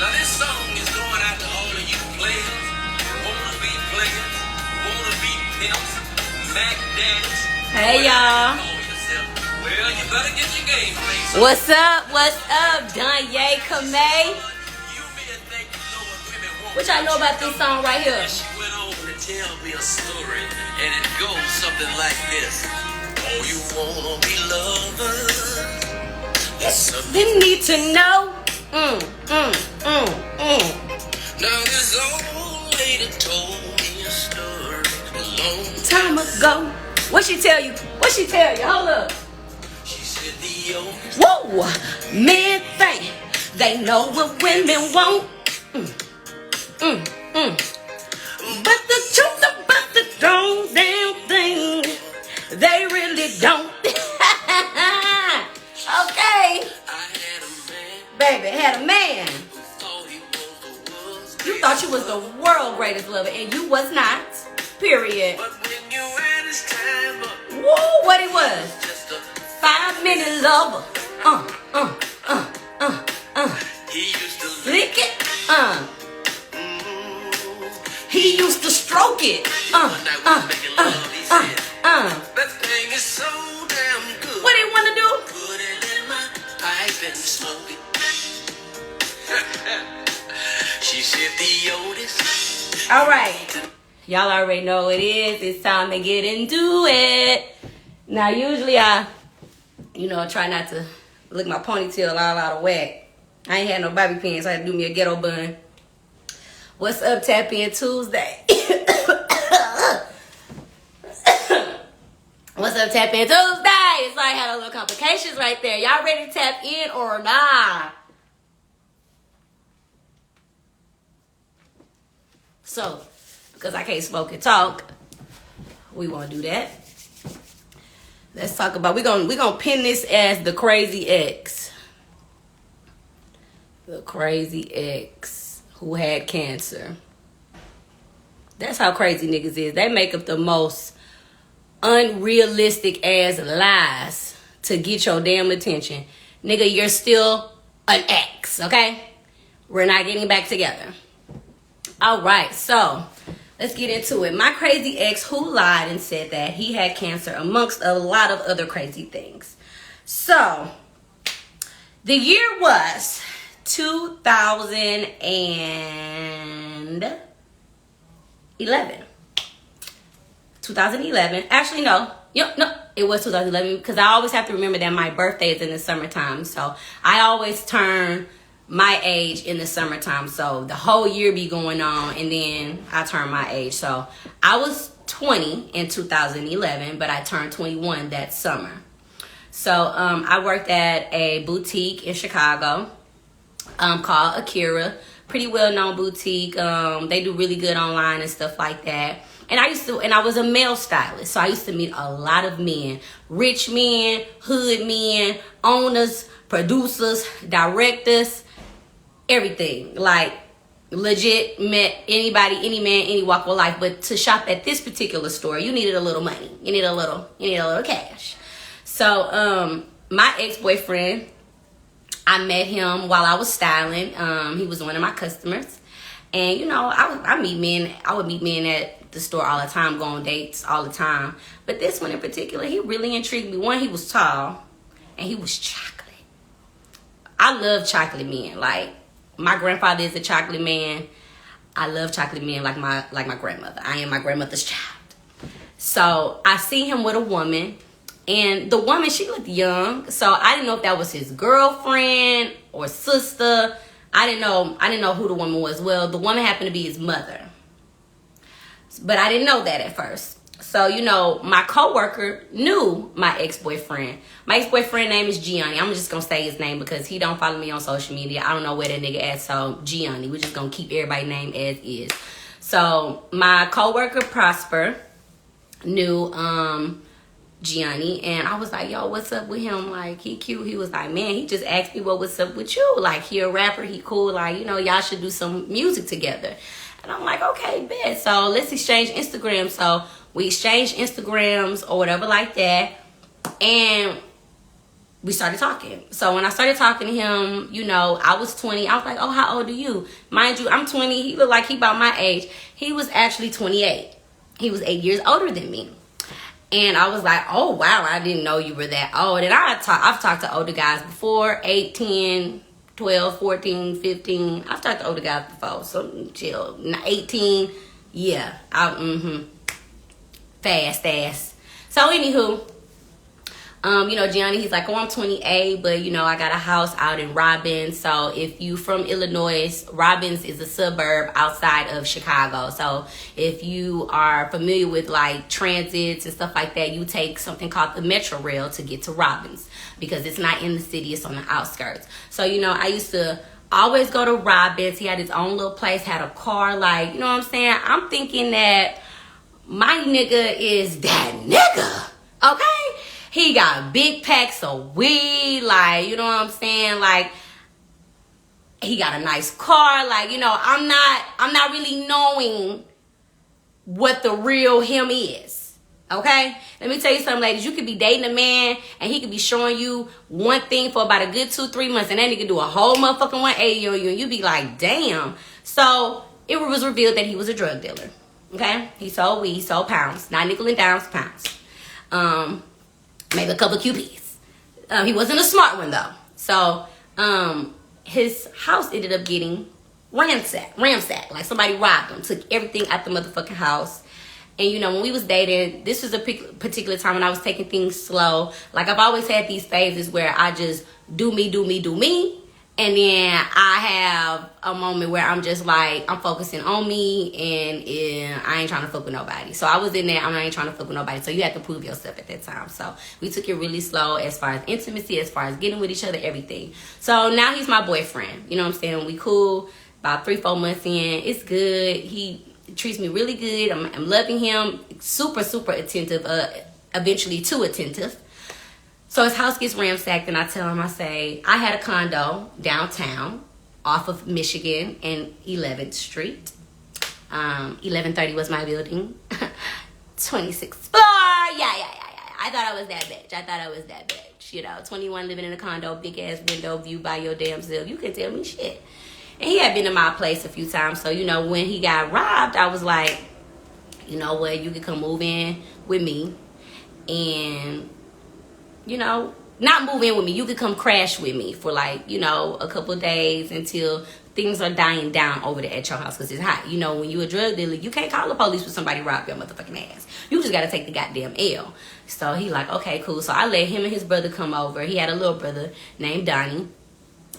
Now this song is going out to all of you players, wanna-be players, wanna-be pimps, Mac daddies. Hey y'all. Well, you better get your game face. What's up? What's up? Danye Kamei. What y'all know about this song right here? She went over to tell me a story, and it goes something like this. Oh, you wanna be lovers? Didn't need to know. Now this old lady told me a story a long Time ago. What she tell you? What she tell you? Hold up. She said the old Whoa! Men think they know what women want. But the truth about the damn thing, they really don't. Okay. Baby, had a man. You thought you was the world greatest lover, and you was not. Period. Woo, what he was? 5-minute lover. He used to Lick it. He used to stroke it. That thing is so damn good. What he want to do? Put it in my pipe and smoke it. She said the oldest. All right. Y'all already know what it is. It's time to get into it. Now, usually I, try not to look my ponytail all out of whack. I ain't had no bobby pins, so I had to do me a ghetto bun. What's up, TapIn Tuesday? What's up, TapIn Tuesday? So I had a little complications right there. Y'all ready to tap in or not? So, because I can't smoke and talk, we won't do that. Let's talk about, we're gonna pin this as the crazy ex. The crazy ex who had cancer. That's how crazy niggas is. They make up the most unrealistic ass lies to get your damn attention. Nigga, you're still an ex, okay? We're not getting back together. All right, so let's get into it. My crazy ex who lied and said that he had cancer, amongst a lot of other crazy things. So, the year was 2011. 2011. Actually, no. No, it was 2011 because I always have to remember that my birthday is in the summertime. So, I always turn my age in the summertime. So, the whole year be going on and then I turn my age. So, I was 20 in 2011, but I turned 21 that summer. So, I worked at a boutique in Chicago called Akira. Pretty well-known boutique. They do really good online and stuff like that. And I was a male stylist. So, I used to meet a lot of men. Rich men, hood men, owners, producers, directors, everything. Like, legit met anybody, any man, any walk of life. But to shop at this particular store, you needed a little money. You needed a little cash. So, my ex-boyfriend, I met him while I was styling. He was one of my customers. And, I would meet men at the store all the time, go on dates all the time. But this one in particular, he really intrigued me. One, he was tall, and he was chocolate. I love chocolate men. Like, my grandfather is a chocolate man. I love chocolate men like my grandmother. I am my grandmother's child. So I see him with a woman, and the woman, she looked young. So I didn't know if that was his girlfriend or sister. I didn't know who the woman was. Well, the woman happened to be his mother. But I didn't know that at first. So, my coworker knew my ex-boyfriend. My ex-boyfriend name is Gianni. I'm just going to say his name because he don't follow me on social media. I don't know where that nigga at. So, Gianni. We're just going to keep everybody's name as is. So, my coworker, Prosper, knew Gianni. And I was like, yo, what's up with him? Like, he cute. He was like, man, he just asked me what's up with you. Like, he a rapper. He cool. Like, y'all should do some music together. And I'm like, okay, bet. So, let's exchange Instagram. So, we exchanged Instagrams or whatever like that. And we started talking. So when I started talking to him, you know, I was 20. I was like, oh, how old are you? Mind you, I'm 20. He looked like he about my age. He was actually 28. He was 8 years older than me. And I was like, oh, wow, I didn't know you were that old. And I've talked to older guys before, 8, 10, 12, 14, 15. I've talked to older guys before, so chill. 18, yeah. Fast. So, anywho, you know, Gianni, he's like, oh, I'm 28, but, you know, I got a house out in Robbins. So if you from Illinois, Robbins is a suburb outside of Chicago. So if you are familiar with, like, transits and stuff like that, you take something called the Metro Rail to get to Robbins because it's not in the city. It's on the outskirts. So, you know, I used to always go to Robbins. He had his own little place, had a car, like, you know what I'm saying? I'm thinking that my nigga is that nigga, okay? He got big packs of weed, like, you know what I'm saying? Like, he got a nice car, like, you know, I'm not really knowing what the real him is, okay? Let me tell you something, ladies. You could be dating a man, and he could be showing you one thing for about a good 2-3 months, and then he could do a whole motherfucking 180 on you, and you be like, damn. So, it was revealed that he was a drug dealer, okay? He sold weed, he sold pounds, not nickel and dimes, pounds. Maybe a couple of QPs. He wasn't a smart one, though. So, his house ended up getting ransacked. Like, somebody robbed him, took everything out the motherfucking house. And, you know, when we was dating, this was a particular time when I was taking things slow. Like, I've always had these phases where I just do me. And then I have a moment where I'm just like, I'm focusing on me and I ain't trying to fuck with nobody. So I was in there, I ain't trying to fuck with nobody. So you have to prove yourself at that time. So we took it really slow as far as intimacy, as far as getting with each other, everything. So now he's my boyfriend. You know what I'm saying? We cool. About 3-4 months in. It's good. He treats me really good. I'm loving him. Super, super attentive. Eventually too attentive. So his house gets ransacked, and I tell him, I say, I had a condo downtown off of Michigan and 11th Street. 1130 was my building. 26th floor. Yeah. I thought I was that bitch. You know, 21 living in a condo, big ass window view by your damn self. You can tell me shit. And he had been to my place a few times. So, you know, when he got robbed, I was like, you know what, you can come move in with me. And, you know, not move in with me. You could come crash with me for, like, you know, a couple of days until things are dying down over there at your house because it's hot. You know, when you a drug dealer, you can't call the police when somebody robbed your motherfucking ass. You just got to take the goddamn L. So he like, okay, cool. So I let him and his brother come over. He had a little brother named Donnie.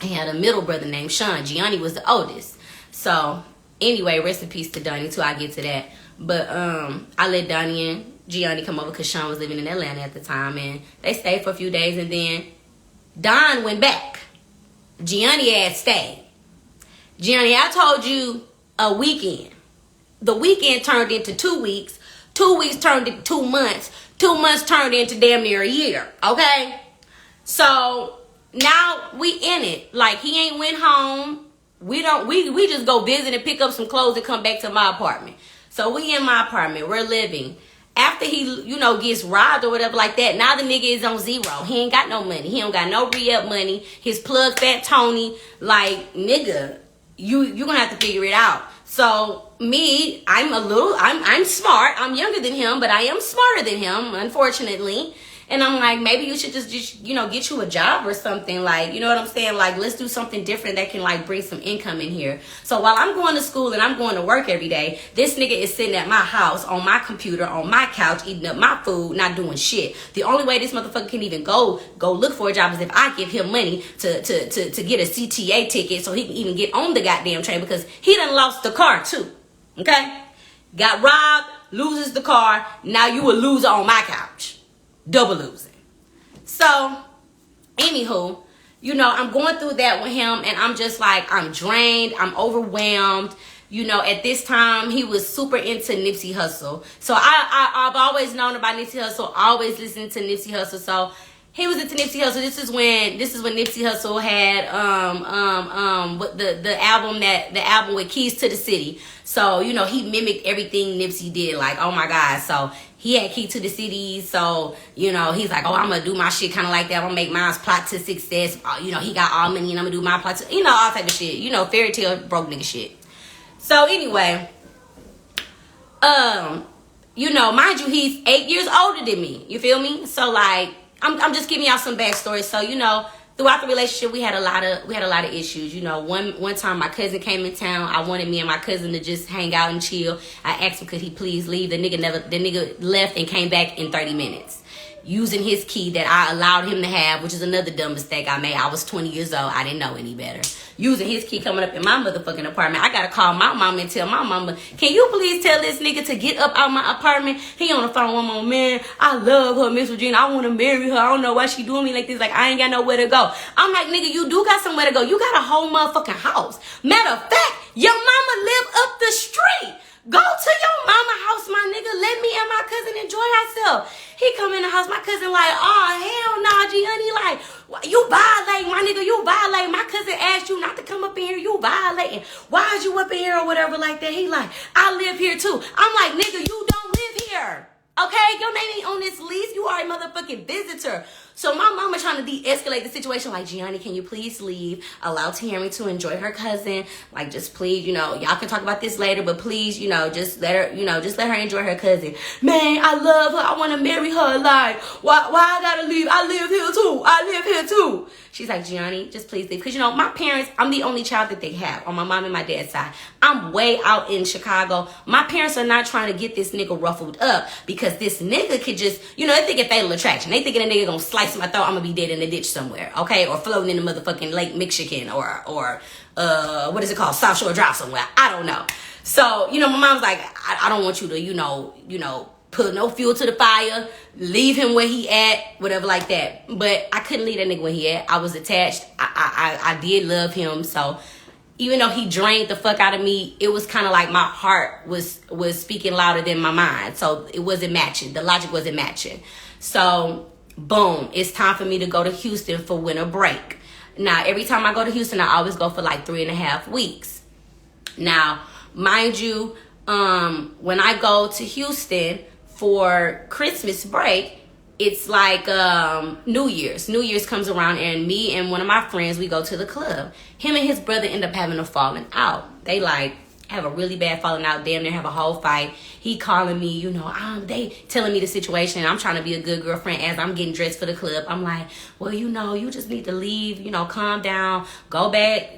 He had a middle brother named Sean. Gianni was the oldest. So anyway, rest in peace to Donnie too. I'll get to that. But I let Donnie and Gianni come over because Sean was living in Atlanta at the time. And they stayed for a few days. And then Don went back. Gianni ass stayed. Gianni, I told you a weekend. The weekend turned into 2 weeks. 2 weeks turned into 2 months. 2 months turned into damn near a year. Okay? So now we in it. Like, he ain't went home. We just go visit and pick up some clothes and come back to my apartment. So we in my apartment. We're living. After he, you know, gets robbed or whatever like that, now the nigga is on zero. He ain't got no money. He don't got no re-up money. His plug fat Tony, like, nigga, you gonna have to figure it out. So me, I'm smart. I'm younger than him, but I am smarter than him, unfortunately. And I'm like, maybe you should just, you know, get you a job or something. Like, you know what I'm saying? Like, let's do something different that can, like, bring some income in here. So while I'm going to school and I'm going to work every day, this nigga is sitting at my house on my computer, on my couch, eating up my food, not doing shit. The only way this motherfucker can even go look for a job is if I give him money to get a CTA ticket so he can even get on the goddamn train, because he done lost the car too. Okay? Got robbed, loses the car. Now you a loser on my couch. Double losing. So, anywho, you know, I'm going through that with him, and I'm just like, I'm drained, I'm overwhelmed. You know, at this time, he was super into Nipsey Hussle. So, I've always known about Nipsey Hussle, always listened to Nipsey Hussle. So, he was into Nipsey Hussle. This is when Nipsey Hussle had the album with Keys to the City. So, you know, he mimicked everything Nipsey did. Like, oh my God. So he had key to the city, so, you know, he's like, oh, I'm gonna do my shit kind of like that. I'm gonna make mine plot to success. You know, he got all money and I'm gonna do my plot to, you know, all type of shit. You know, fairy tale broke nigga shit. So anyway, you know, mind you, he's 8 years older than me. You feel me? So like, I'm just giving y'all some backstory. So, you know, throughout the relationship, we had a lot of issues. You know, one time my cousin came in town. I wanted me and my cousin to just hang out and chill. I asked him, could he please leave? The nigga left and came back in 30 minutes. Using his key that I allowed him to have, which is another dumb mistake I made. I was 20 years old. I didn't know any better. Using his key coming up in my motherfucking apartment. I gotta call my mama and tell my mama, can you please tell this nigga to get up out my apartment? He on the phone with my man. I love her, Miss Regina. I want to marry her. I don't know why she doing me like this. Like, I ain't got nowhere to go. I'm like, nigga, you do got somewhere to go. You got a whole motherfucking house. Matter of fact, your mama live up the street. Go to your mama house, my nigga. Let me and my cousin enjoy ourselves. He come in the house, my cousin like, oh, hell nah, Gianni. Like, you violating, my nigga, you violating. My cousin asked you not to come up in here, you violating. Why is you up in here or whatever like that? He like, I live here too. I'm like, nigga, you don't live here. Okay, your name ain't on this lease. You are a motherfucking visitor. So my mama trying to de-escalate the situation. Like, Gianni, can you please leave? Allow Tiaramy to enjoy her cousin. Like, just please, you know, y'all can talk about this later, but please, you know, just let her, you know, just let her enjoy her cousin. Man, I love her. I want to marry her. Like, why I gotta leave? I live here too. I live here too. She's like, Gianni, just please leave. Because, you know, my parents, I'm the only child that they have on my mom and my dad's side. I'm way out in Chicago. My parents are not trying to get this nigga ruffled up because this nigga could just, you know, they think it's fatal attraction. They thinking a nigga gonna slice my throat. I'm gonna be dead in a ditch somewhere, okay? Or floating in the motherfucking Lake Michigan or what is it called? South Shore Drive somewhere. I don't know. So, you know, my mom's like, I don't want you to, you know, put no fuel to the fire, leave him where he at, whatever like that. But I couldn't leave that nigga where he at. I was attached. I did love him. So even though he drained the fuck out of me, it was kind of like my heart was speaking louder than my mind. So it wasn't matching. The logic wasn't matching. So boom, it's time for me to go to Houston for winter break. Now, every time I go to Houston, I always go for like 3.5 weeks. Now, mind you, when I go to Houston for Christmas break, it's like New Year's. New Year's comes around and me and one of my friends, we go to the club. Him and his brother end up having a falling out. They like have a really bad falling out, damn near have a whole fight. He calling me, you know, they telling me the situation. I'm trying to be a good girlfriend as I'm getting dressed for the club. I'm like, well, you know, you just need to leave, you know, calm down, go back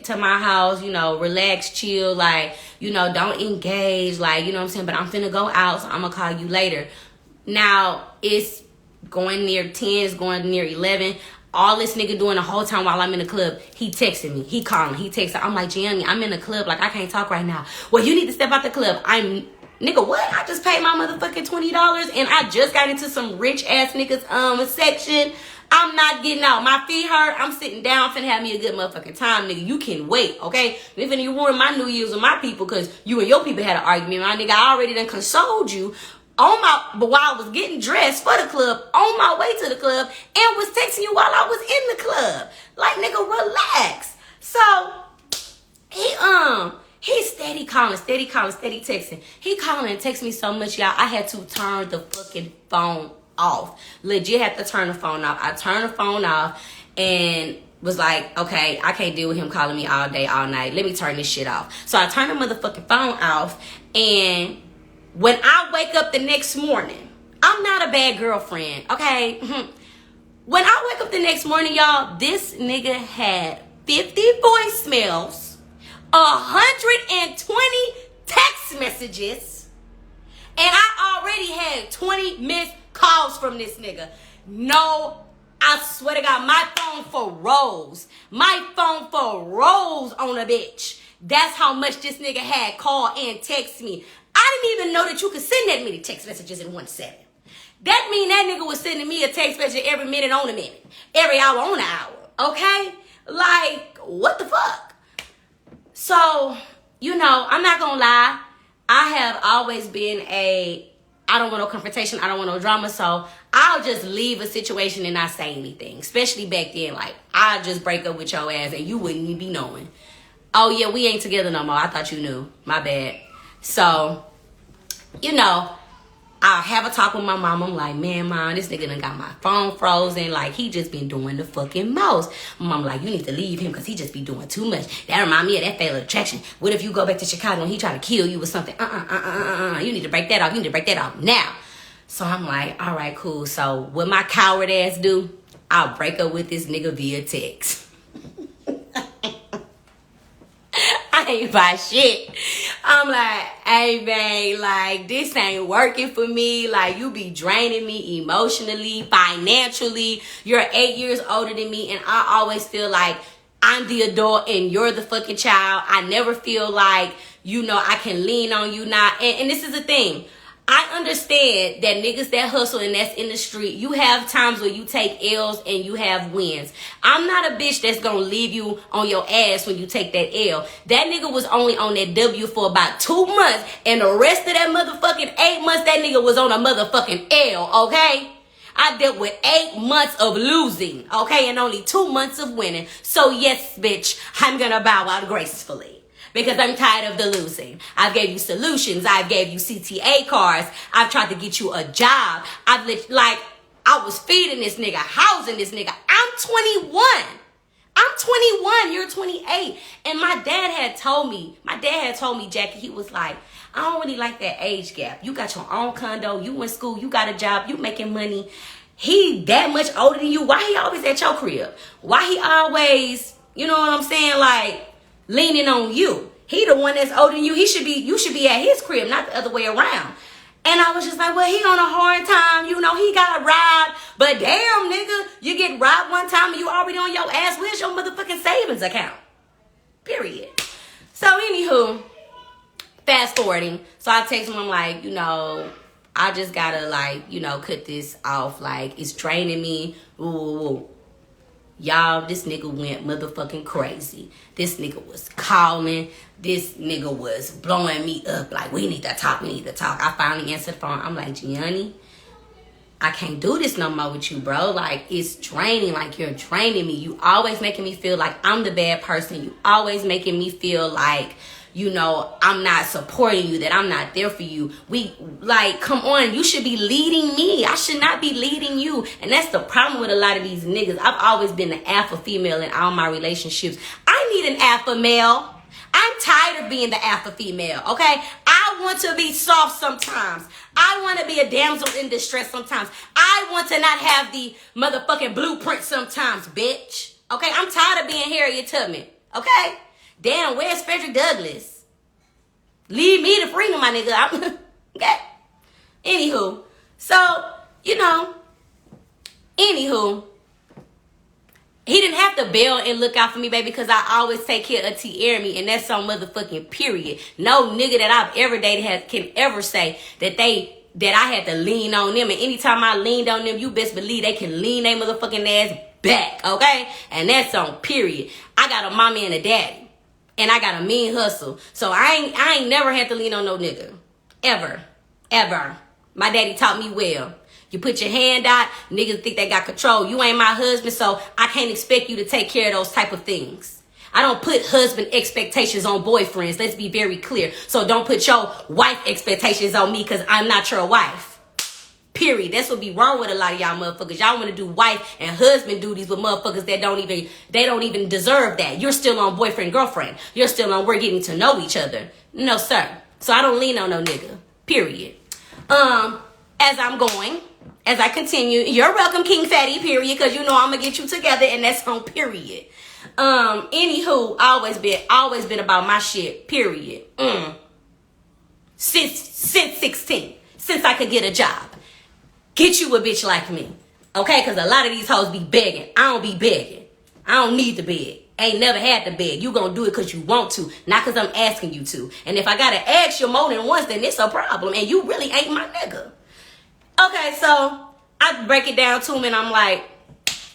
to my house, you know, relax, chill, like, you know, don't engage, like, you know what I'm saying? But I'm finna go out, so I'm gonna call you later. Now, it's going near 10, it's going near 11. All this nigga doing the whole time while I'm in the club, he texting me, he calling, he texting. I'm like, Gianni, I'm in the club, like, I can't talk right now. Well, you need to step out the club. Nigga, what? I just paid my motherfucking $20 and I just got into some rich ass niggas section. I'm not getting out. My feet hurt. I'm sitting down, finna have me a good motherfucking time, nigga. You can wait, okay? Even you ruin my New Year's with my people because you and your people had an argument, my nigga. I already done consoled you. But while I was getting dressed for the club, on my way to the club, and was texting you while I was in the club. Like, nigga, relax. So, he steady calling, steady texting. He calling and texting me so much, y'all, I had to turn the fucking phone off. Legit had to turn the phone off. I turned the phone off and was like, okay, I can't deal with him calling me all day, all night. Let me turn this shit off. So I turned the motherfucking phone off, and when I wake up the next morning, I'm not a bad girlfriend, okay? When I wake up the next morning, y'all, this nigga had 50 voicemails, 120 text messages, and I already had 20 missed calls from this nigga. No, I swear to God, my phone for rolls. My phone for rolls on a bitch. That's how much this nigga had called and text me. I didn't even know that you could send that many text messages in 1 second. That mean that nigga was sending me a text message every minute on a minute. Every hour on an hour. Okay? Like, what the fuck? So, you know, I'm not gonna lie. I have always been I don't want no confrontation. I don't want no drama. So, I'll just leave a situation and not say anything. Especially back then. Like, I'll just break up with your ass and you wouldn't even be knowing. Oh, yeah, we ain't together no more. I thought you knew. My bad. So, you know, I have a talk with my mom. I'm like, man, mom, this nigga done got my phone frozen. Like, he just been doing the fucking most. My mom like, you need to leave him because he just be doing too much. That remind me of that fatal attraction. What if you go back to Chicago and he try to kill you or something? You need to break that off. You need to break that off now. So I'm like, all right, cool. So what my coward ass do? I'll break up with this nigga via text. I ain't buy shit. I'm like, hey, babe, like, this ain't working for me. Like, you be draining me emotionally, financially. You're 8 years older than me, and I always feel like I'm the adult and you're the fucking child. I never feel like, you know, I can lean on you now. And this is the thing. I understand that niggas that hustle and that's in the street, you have times where you take L's and you have wins. I'm not a bitch that's gonna leave you on your ass when you take that L. That nigga was only on that W for about 2 months, and the rest of that motherfucking 8 months, that nigga was on a motherfucking L, okay? I dealt with 8 months of losing, okay, and only 2 months of winning. So yes, bitch, I'm gonna bow out gracefully. Because I'm tired of the losing. I've gave you solutions. I've gave you CTA cards. I've tried to get you a job. I was feeding this nigga, housing this nigga. I'm 21. I'm 21. You're 28. And my dad had told me, Jackie, he was like, I don't really like that age gap. You got your own condo. You in school. You got a job. You making money. He that much older than you. Why he always at your crib? Why he always, you know what I'm saying, like, leaning on you? He the one that's older than you. You should be at his crib, not the other way around. And I was just like, well, he on a hard time. You know, he got robbed. But damn, nigga, you get robbed one time and you already on your ass. Where's your motherfucking savings account? Period. So, anywho, fast forwarding. So I text him, I'm like, you know, I just gotta, like, you know, cut this off. Like, it's draining me. Ooh. Y'all, this nigga went motherfucking crazy. This nigga was calling. This nigga was blowing me up. Like, we need to talk. I finally answered the phone. I'm like, Gianni, I can't do this no more with you, bro. Like, it's draining. Like, you're draining me. You always making me feel like I'm the bad person. You always making me feel like, you know, I'm not supporting you, that I'm not there for you. Come on, you should be leading me. I should not be leading you. And that's the problem with a lot of these niggas. I've always been the alpha female in all my relationships. I need an alpha male. I'm tired of being the alpha female, okay? I want to be soft sometimes. I want to be a damsel in distress sometimes. I want to not have the motherfucking blueprint sometimes, bitch. Okay, I'm tired of being Harriet Tubman, okay? Damn, where's Frederick Douglass? Leave me the freedom, my nigga. Okay. Anywho, so, you know, he didn't have to bail and look out for me, baby, because I always take care of Tiaramy, and that's on motherfucking period. No nigga that I've ever dated can ever say that I had to lean on them. And anytime I leaned on them, you best believe they can lean their motherfucking ass back, okay? And that's on period. I got a mommy and a daddy. And I got a mean hustle. So I ain't never had to lean on no nigga. Ever. My daddy taught me well. You put your hand out, niggas think they got control. You ain't my husband, so I can't expect you to take care of those type of things. I don't put husband expectations on boyfriends. Let's be very clear. So don't put your wife expectations on me because I'm not your wife. Period. That's what be wrong with a lot of y'all motherfuckers. Y'all want to do wife and husband duties with motherfuckers that don't even deserve that. You're still on boyfriend, girlfriend. You're still on we're getting to know each other. No, sir. So I don't lean on no nigga. Period. As I continue, you're welcome, King Fatty, period, because you know I'm gonna get you together, and that's on period. Anywho, always been about my shit, period. Since 16, since I could get a job. Get you a bitch like me. Okay? Because a lot of these hoes be begging. I don't be begging. I don't need to beg. Ain't never had to beg. You gonna do it because you want to, not because I'm asking you to. And if I gotta ask you more than once, then it's a problem. And you really ain't my nigga. Okay, so I break it down to him and I'm like,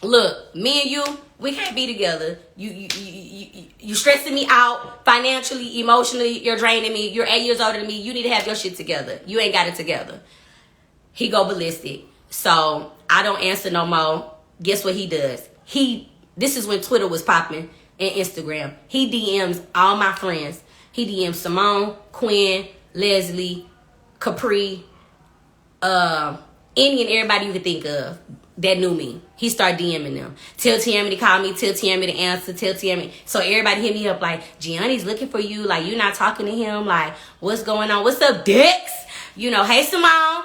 look, me and you, we can't be together. You stressing me out financially, emotionally. You're draining me. You're 8 years older than me. You need to have your shit together. You ain't got it together. He go ballistic. So I don't answer no more. Guess what he does? This is when Twitter was popping and Instagram. He DMs all my friends. He DMs Simone, Quinn, Leslie, Capri, any and everybody you could think of that knew me. He started DMing them. Tell Tiaramy to call me. Tell Tiaramy to answer. Tell Tiaramy. So everybody hit me up like, Gianni's looking for you. Like, you're not talking to him. Like, what's going on? What's up, Dix? You know, hey, Simone.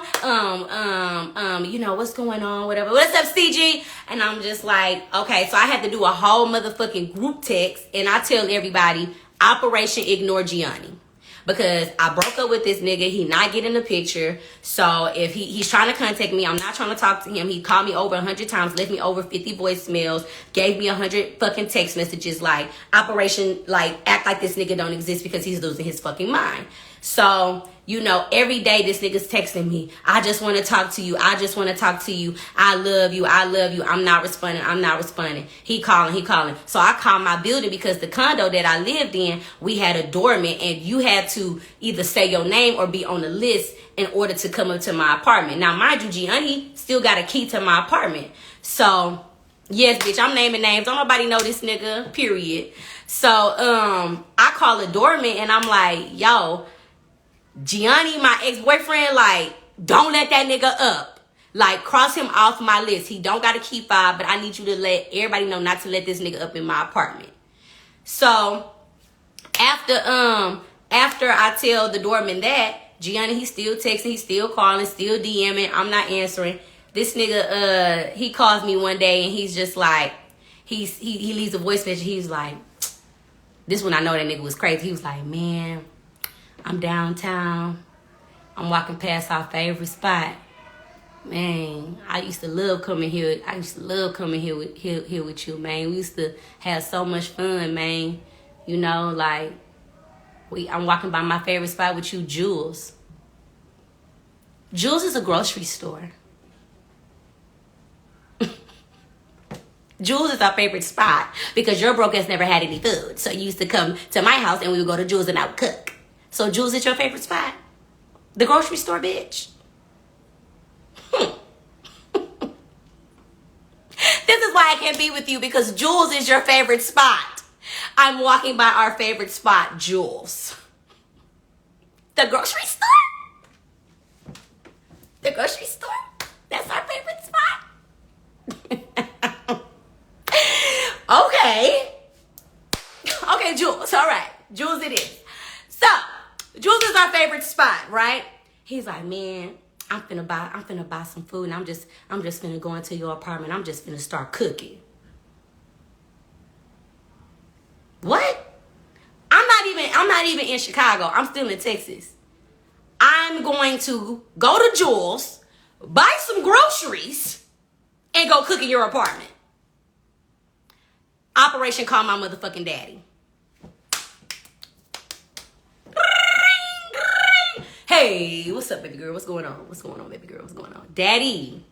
You know, what's going on? Whatever. What's up, CG? And I'm just like, okay. So I had to do a whole motherfucking group text. And I tell everybody, Operation Ignore Gianni. Because I broke up with this nigga. He not getting the picture. So if he's trying to contact me, I'm not trying to talk to him. He called me over 100 times, left me over 50 voicemails, gave me 100 fucking text messages like, Operation, like, act like this nigga don't exist because he's losing his fucking mind. So, you know, every day this nigga's texting me. I just want to talk to you. I just want to talk to you. I love you. I love you. I'm not responding. I'm not responding. He calling. So I called my building because the condo that I lived in, we had a doorman and you had to either say your name or be on the list in order to come up to my apartment. Now, mind you, Gianni still got a key to my apartment. So, yes, bitch, I'm naming names. Don't nobody know this nigga, period. So, I call a doorman and I'm like, yo, Gianni, my ex-boyfriend, like, don't let that nigga up. Like, cross him off my list. He don't got a key fob, but I need you to let everybody know not to let this nigga up in my apartment. So, after I tell the doorman that, Gianni, he's still texting, he's still calling, still DMing. I'm not answering. This nigga, he calls me one day and he's just like, he leaves a voice message. He's like, this one I know that nigga was crazy. He was like, man, I'm downtown. I'm walking past our favorite spot. Man, I used to love coming here. I used to love coming here with you, man. We used to have so much fun, man. You know, like, I'm walking by my favorite spot with you, Jules. Jules is a grocery store. Jules is our favorite spot because your broke ass never had any food. So you used to come to my house and we would go to Jules and I would cook. So Jules is your favorite spot? The grocery store, bitch. This is why I can't be with you, because Jules is your favorite spot. I'm walking by our favorite spot, Jules. The grocery store? The grocery store? That's our favorite spot? Okay. Okay, Jules. All right. Jules it is. So, Jules is our favorite spot, right? He's like, man, I'm finna buy some food and I'm just finna go into your apartment. I'm just finna start cooking. What? I'm not even in Chicago. I'm still in Texas. I'm going to go to Jules, buy some groceries, and go cook in your apartment. Operation Call My Motherfucking Daddy. Hey, what's up, baby girl? What's going on? What's going on, baby girl? What's going on? Daddy.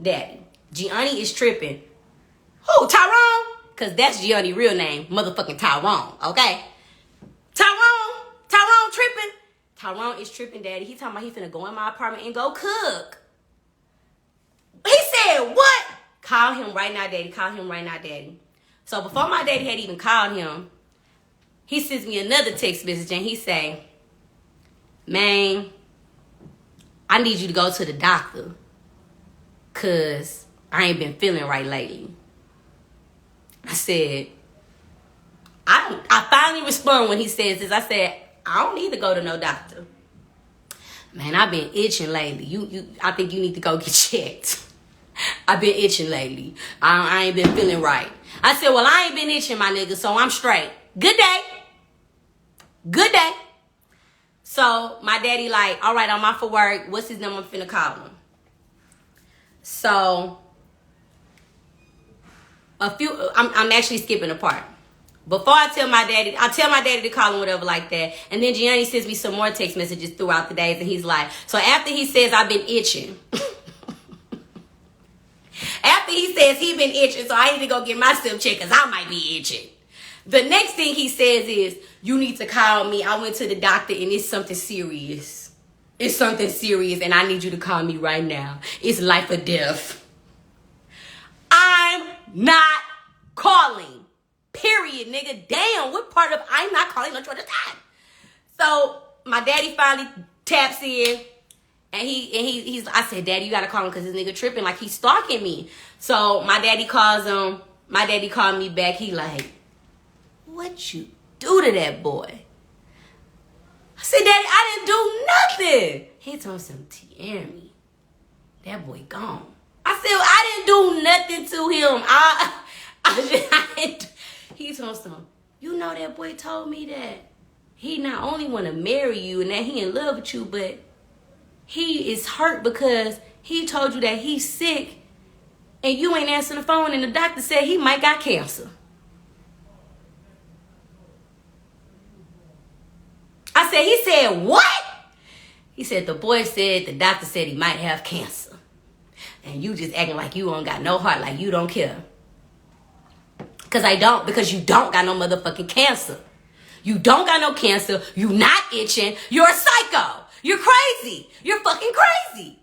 Gianni is tripping. Who, Tyrone? Because that's Gianni's real name. Motherfucking Tyrone, okay? Tyrone tripping. Tyrone is tripping, daddy. He talking about he finna go in my apartment and go cook. He said, what? Call him right now, daddy. Call him right now, daddy. So before my daddy had even called him, he sends me another text message and he say, man, I need you to go to the doctor because I ain't been feeling right lately. I said, I finally respond when he says this. I said, I don't need to go to no doctor. Man, I've been itching lately. I think you need to go get checked. I've been itching lately. I ain't been feeling right. I said, well, I ain't been itching, my nigga, so I'm straight. Good day. Good day. So my daddy like, all right, I'm off for work. What's his number? I'm finna call him. So I'm actually skipping a part. Before I tell my daddy to call him, whatever like that. And then Gianni sends me some more text messages throughout the days. And he's like, so after he says I've been itching. After he says he been itching, so I need to go get myself checked because I might be itching. The next thing he says is, you need to call me. I went to the doctor and it's something serious. It's something serious and I need you to call me right now. It's life or death. I'm not calling. Period, nigga. Damn, what part of I'm not calling no other time? So my daddy finally taps in And he's I said, Daddy, you gotta call him because this nigga tripping, like he's stalking me. So my daddy calls him. My daddy called me back. He like, what you do to that boy? I said, Daddy, I didn't do nothing. He told some Tiaramy, that boy gone. I said, I didn't do nothing to him. He told some, you know that boy told me that he not only want to marry you and that he in love with you, but he is hurt because he told you that he's sick and you ain't answering the phone and the doctor said he might got cancer. I said, he said, what? He said, the boy said, the doctor said he might have cancer. And you just acting like you don't got no heart, like you don't care. Because I don't, because you don't got no motherfucking cancer. You don't got no cancer. You not itching. You're a psycho. You're crazy. You're fucking crazy.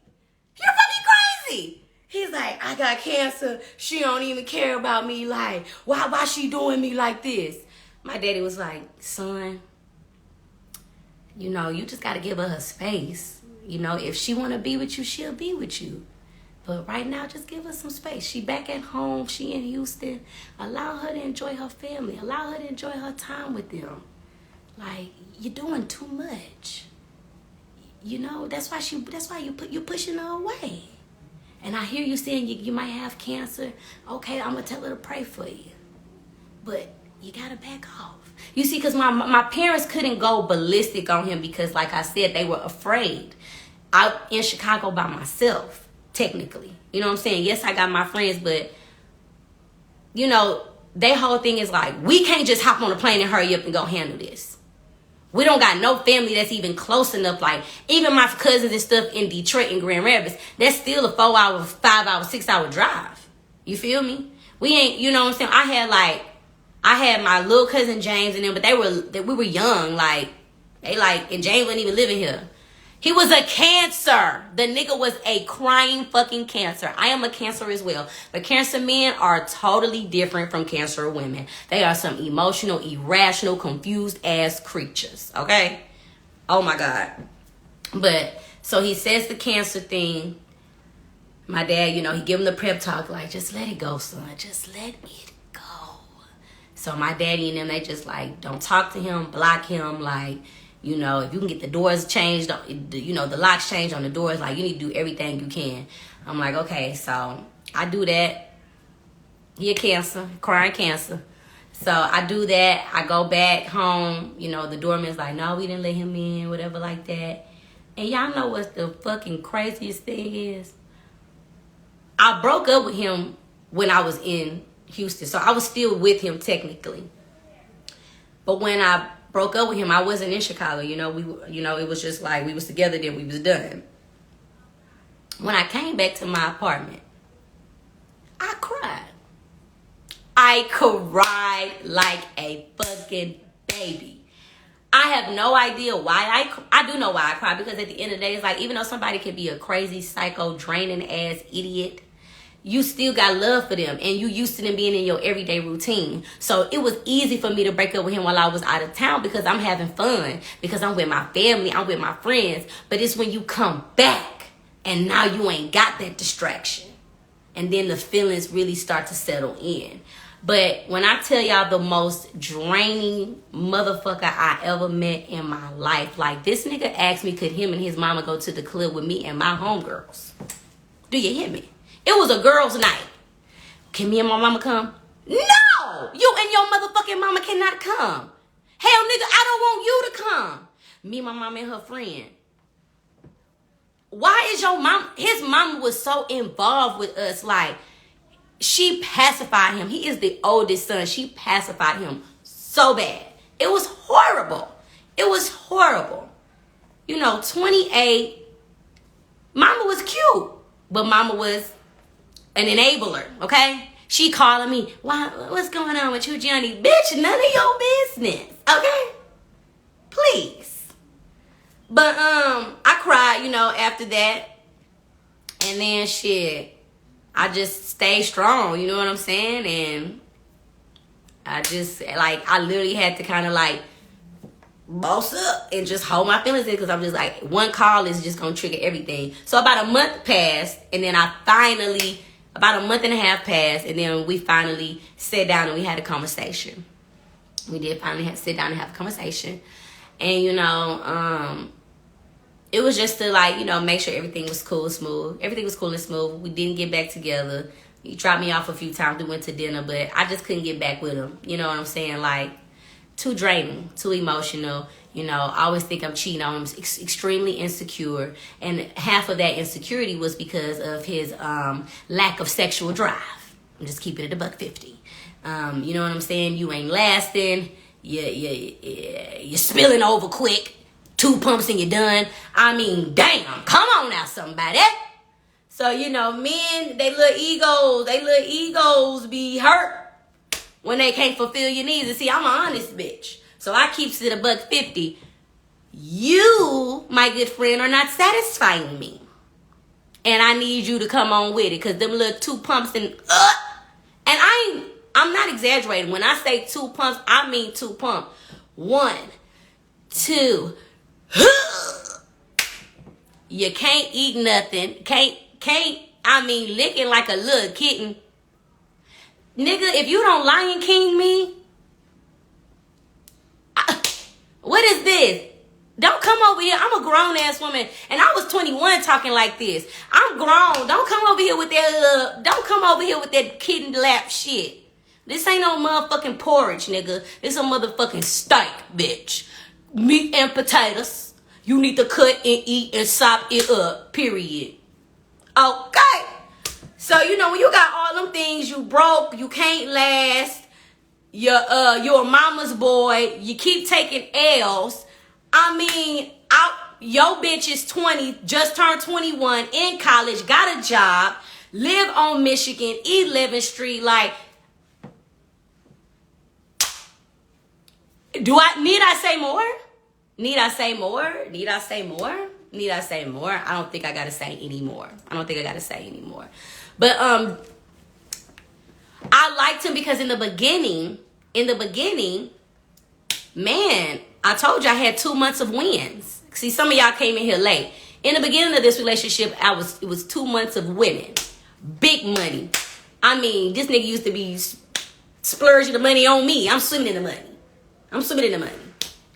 You're fucking crazy. He's like, I got cancer. She don't even care about me. Like, why she doing me like this? My daddy was like, son, you know, you just got to give her space. You know, if she want to be with you, she'll be with you. But right now, just give her some space. She back at home. She in Houston. Allow her to enjoy her family. Allow her to enjoy her time with them. Like, you're doing too much. You know, that's why you're pushing her away. And I hear you saying you might have cancer. Okay, I'm gonna tell her to pray for you. But you gotta back off. You see, because my parents couldn't go ballistic on him because, like I said, they were afraid. I'm in Chicago by myself, technically. You know what I'm saying? Yes, I got my friends, but, you know, their whole thing is like, we can't just hop on a plane and hurry up and go handle this. We don't got no family that's even close enough. Like, even my cousins and stuff in Detroit and Grand Rapids, that's still a 4 hour, 5 hour, 6 hour drive. You feel me? We ain't, you know what I'm saying? I had my little cousin James and them, but we were young. Like, and James wasn't even living here. He was a cancer. The nigga was a crying fucking cancer. I am a cancer as well. But cancer men are totally different from cancer women. They are some emotional, irrational, confused ass creatures. Okay? Oh my God. But, so he says the cancer thing. My dad, you know, he give him the prep talk like, just let it go, son. Just let it go. So my daddy and them, they just like, don't talk to him, block him, like, you know, if you can get the doors changed, you know, the locks changed on the doors, like, you need to do everything you can. I'm like, okay, so I do that. He a cancer, crying cancer. So I do that. I go back home. You know, the doorman's like, no, we didn't let him in, whatever like that. And y'all know what the fucking craziest thing is? I broke up with him when I was in Houston. So I was still with him technically. But when I broke up with him, I wasn't in Chicago. You know, it was just like we was together, then we was done. When I came back to my apartment, I cried. I cried like a fucking baby. I have no idea why I do know why I cry, because at the end of the day, it's like, even though somebody can be a crazy, psycho, draining ass idiot, you still got love for them, and you used to them being in your everyday routine. So it was easy for me to break up with him while I was out of town, because I'm having fun, because I'm with my family, I'm with my friends. But it's when you come back and now you ain't got that distraction, and then the feelings really start to settle in. But when I tell y'all, the most draining motherfucker I ever met in my life, like, this nigga asked me, could him and his mama go to the club with me and my homegirls? Do you hear me? It was a girls' night. Can me and my mama come? No! You and your motherfucking mama cannot come. Hell, nigga, I don't want you to come. Me, my mama, and her friend. Why is your mom? His mama was so involved with us. Like, she pacified him. He is the oldest son. She pacified him so bad. It was horrible. It was horrible. You know, 28. Mama was cute, but mama was an enabler, okay? She calling me, what's going on with you, Johnny? Bitch, none of your business, okay? Please. But I cried, you know, after that. And then shit, I just stayed strong, you know what I'm saying? And I just, like, I literally had to kind of like boss up and just hold my feelings in, because I'm just like, one call is just gonna trigger everything. So about a month passed, and then about a month and a half passed, and then we finally sat down and we had a conversation. We did finally sit down and have a conversation. And, it was just to, like, make sure everything was cool and smooth. Everything was cool and smooth. We didn't get back together. He dropped me off a few times. We went to dinner, but I just couldn't get back with him. You know what I'm saying? Like, too draining, too emotional. I always think I'm cheating on him. Extremely insecure. And half of that insecurity was because of his lack of sexual drive. I'm just keeping it $150. You know what I'm saying? You ain't lasting. You're spilling over quick. 2 pumps and you're done. I mean, damn. Come on now, somebody. So, men, they little egos be hurt when they can't fulfill your needs. And see, I'm an honest bitch. So I keep it $150. You, my good friend, are not satisfying me. And I need you to come on with it. Because them little 2 pumps and I'm not exaggerating. When I say 2 pumps, I mean 2 pumps. 1, 2. You can't eat nothing. Licking like a little kitten. Nigga, if you don't Lion King me, what is this? Don't come over here. I'm a grown ass woman, and I was 21 talking like this. I'm grown. Don't come over here with that kitten lap shit. This ain't no motherfucking porridge, nigga. This a motherfucking steak, bitch. Meat and potatoes. You need to cut and eat and sop it up, period. Okay. So, when you got all them things, you broke, you can't last, you're a mama's boy, you keep taking L's. Your bitch is 20, just turned 21, in college, got a job, live on Michigan, 11th Street, like, need I say more? Need I say more? I don't think I gotta say anymore. But I liked him because in the beginning, man, I told you I had 2 months of wins. See, some of y'all came in here late. In the beginning of this relationship, it was 2 months of winning. Big money. This nigga used to be splurging the money on me. I'm swimming in the money.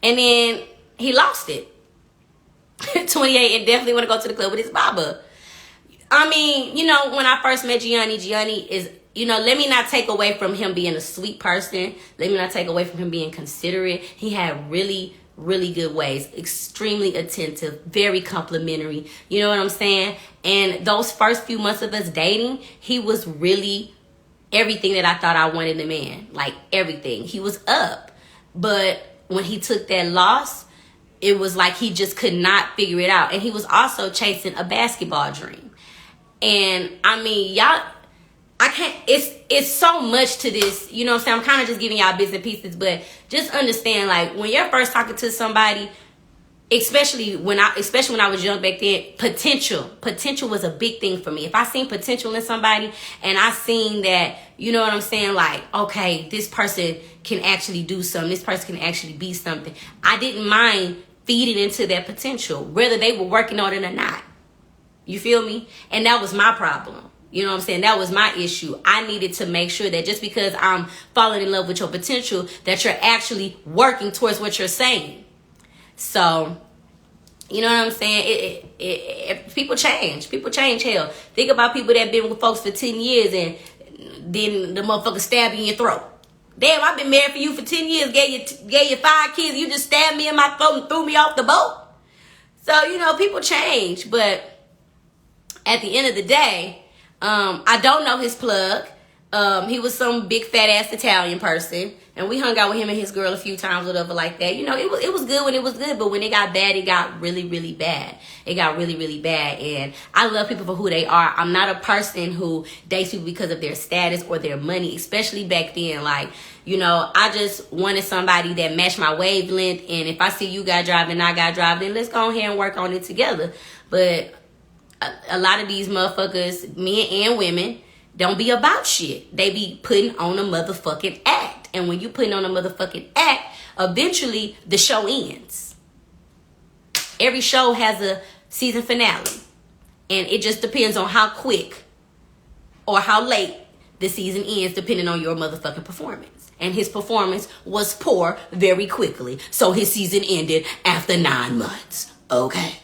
And then he lost it. 28 and definitely want to go to the club with his baba. When I first met Gianni is, let me not take away from him being a sweet person. Let me not take away from him being considerate. He had really, really good ways. Extremely attentive. Very complimentary. You know what I'm saying? And those first few months of us dating, he was really everything that I thought I wanted in a man. Like, everything. He was up. But when he took that loss, it was like he just could not figure it out. And he was also chasing a basketball dream. And y'all, I can't, it's so much to this, you know what I'm saying? I'm kind of just giving y'all bits and pieces, but just understand, like, when you're first talking to somebody, especially when I was young back then, potential was a big thing for me. If I seen potential in somebody and I seen that, you know what I'm saying, like, okay, this person can actually do something, this person can actually be something, I didn't mind feeding into that potential, whether they were working on it or not. You feel me? And that was my problem. You know what I'm saying? That was my issue. I needed to make sure that just because I'm falling in love with your potential, that you're actually working towards what you're saying. So, you know what I'm saying? People change. People change, hell. Think about people that been with folks for 10 years and then the motherfucker stab you in your throat. Damn, I've been married for you for 10 years, gave you 5 kids, you just stabbed me in my throat and threw me off the boat. So, people change. But at the end of the day, I don't know his plug. He was some big fat ass Italian person, and we hung out with him and his girl a few times, whatever, like that. It was good when it was good, but when it got bad, it got really, really bad. It got really, really bad. And I love people for who they are. I'm not a person who dates people because of their status or their money, especially back then. Like, I just wanted somebody that matched my wavelength. And if I see you got driving, I got driving, then let's go ahead and work on it together. But a lot of these motherfuckers, men and women, don't be about shit. They be putting on a motherfucking act. And when you putting on a motherfucking act, eventually the show ends. Every show has a season finale. And it just depends on how quick or how late the season ends, depending on your motherfucking performance. And his performance was poor very quickly. So his season ended after 9 months. Okay.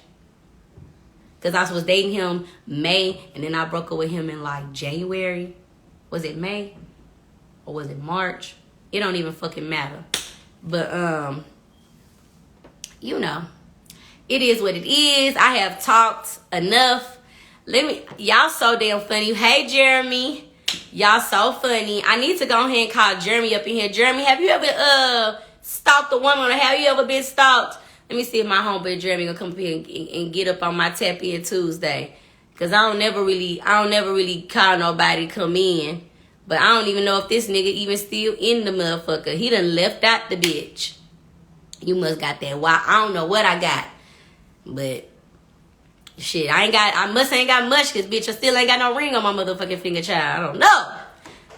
Because I was dating him May, and then I broke up with him in like January. Was it May? Or was it March? It don't even fucking matter. But, you know, it is what it is. I have talked enough. Y'all so damn funny. Hey, Jeremy. Y'all so funny. I need to go ahead and call Jeremy up in here. Jeremy, have you ever stalked a woman, or have you ever been stalked? Let me see if my homeboy Jeremy gonna come up here and get up on my TapIn Tuesday. Cause I don't never really call nobody to come in. But I don't even know if this nigga even still in the motherfucker. He done left out the bitch. You must got that. Why? I don't know what I got. But shit, I must ain't got much, cause bitch, I still ain't got no ring on my motherfucking finger, child. I don't know.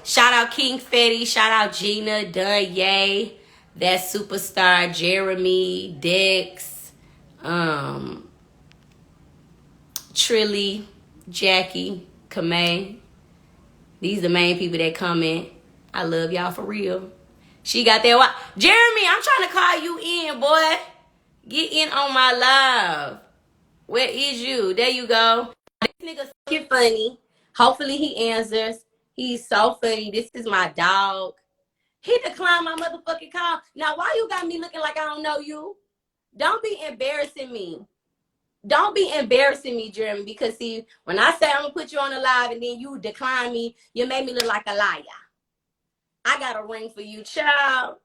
Shout out King Fetty, shout out Gina, Dunye, that superstar, Jeremy, Dex, Trilly, Jackie, Kamei. These the main people that comment. I love y'all for real. She got that. Jeremy, I'm trying to call you in, boy. Get in on my live. Where is you? There you go. This nigga so funny. Hopefully he answers. He's so funny. This is my dog. He declined my motherfucking call. Now, why you got me looking like I don't know you? Don't be embarrassing me. Don't be embarrassing me, Jeremy, because see, when I say I'm gonna put you on the live and then you decline me, you made me look like a liar. I got a ring for you, child.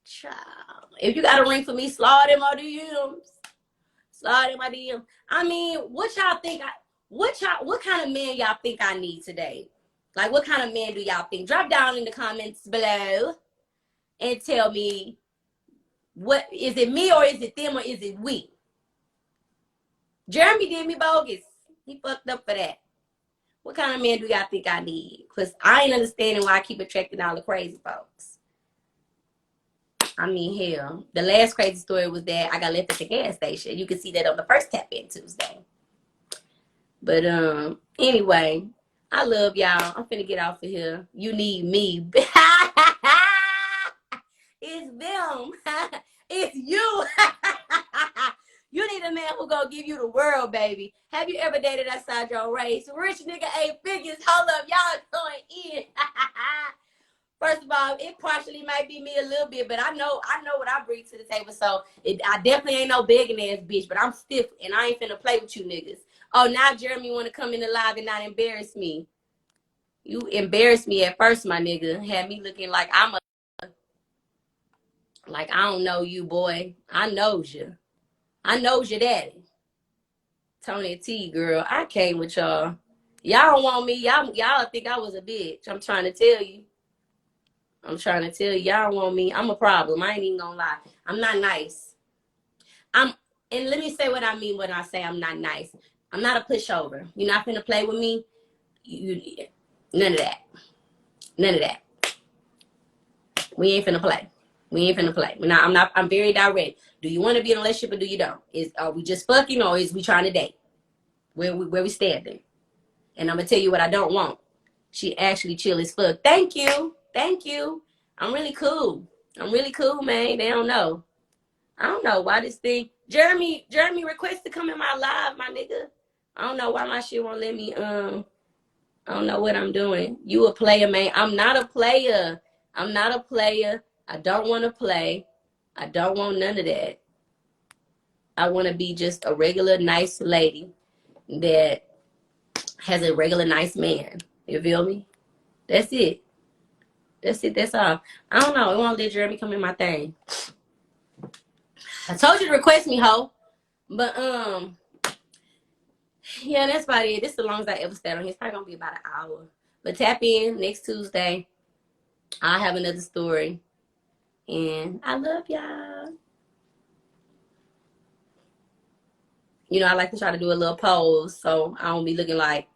Child. If you got a ring for me, slide in my DMs. Slide in my DM. I mean, what y'all think? What kind of man y'all think I need today? Like, what kind of man do y'all think? Drop down in the comments below and tell me, what is it, me or is it them or is it we? Jeremy did me bogus. He fucked up for that. What kind of man do y'all think I need? Because I ain't understanding why I keep attracting all the crazy folks. I mean, hell, the last crazy story was that I got left at the gas station. You can see that on the first TapIn Tuesday. But anyway, I love y'all. I'm finna get off of here. You need me. It's them. It's you. You need a man who gonna give you the world, baby. Have you ever dated outside your race? Rich nigga 8 figures. Hold up, y'all going in. First of all, it partially might be me a little bit, but I know what I bring to the table. So I definitely ain't no begging ass bitch, but I'm stiff and I ain't finna play with you niggas. Oh, now Jeremy want to come in the live and not embarrass me. You embarrassed me at first, my nigga. Had me looking like I don't know you, boy. I knows you. I knows your daddy. Tony T, girl. I came with y'all. Y'all don't want me. Y'all think I was a bitch. I'm trying to tell you. Y'all don't want me. I'm a problem. I ain't even gonna lie. I'm not nice. And let me say what I mean when I say I'm not nice. I'm not a pushover. You're not finna play with me. None of that. None of that. We ain't finna play. I'm very direct. Do you want to be in a relationship or do you don't? Are we just fucking or is we trying to date? Where we standing? And I'm gonna tell you what I don't want. She actually chill as fuck. Thank you. I'm really cool, man. They don't know. I don't know why this thing. Jeremy request to come in my live, my nigga. I don't know why my shit won't let me. I don't know what I'm doing. You a player, man. I'm not a player. I don't want to play. I don't want none of that. I want to be just a regular nice lady that has a regular nice man. You feel me? That's it. That's all. I don't know. It won't let Jeremy come in my thing. I told you to request me, ho. But yeah, that's about it. This is the longest I ever stayed on here. It's probably gonna be about an hour. But tap in next Tuesday. I'll have another story. And I love y'all. You know, I like to try to do a little pose so I don't be looking like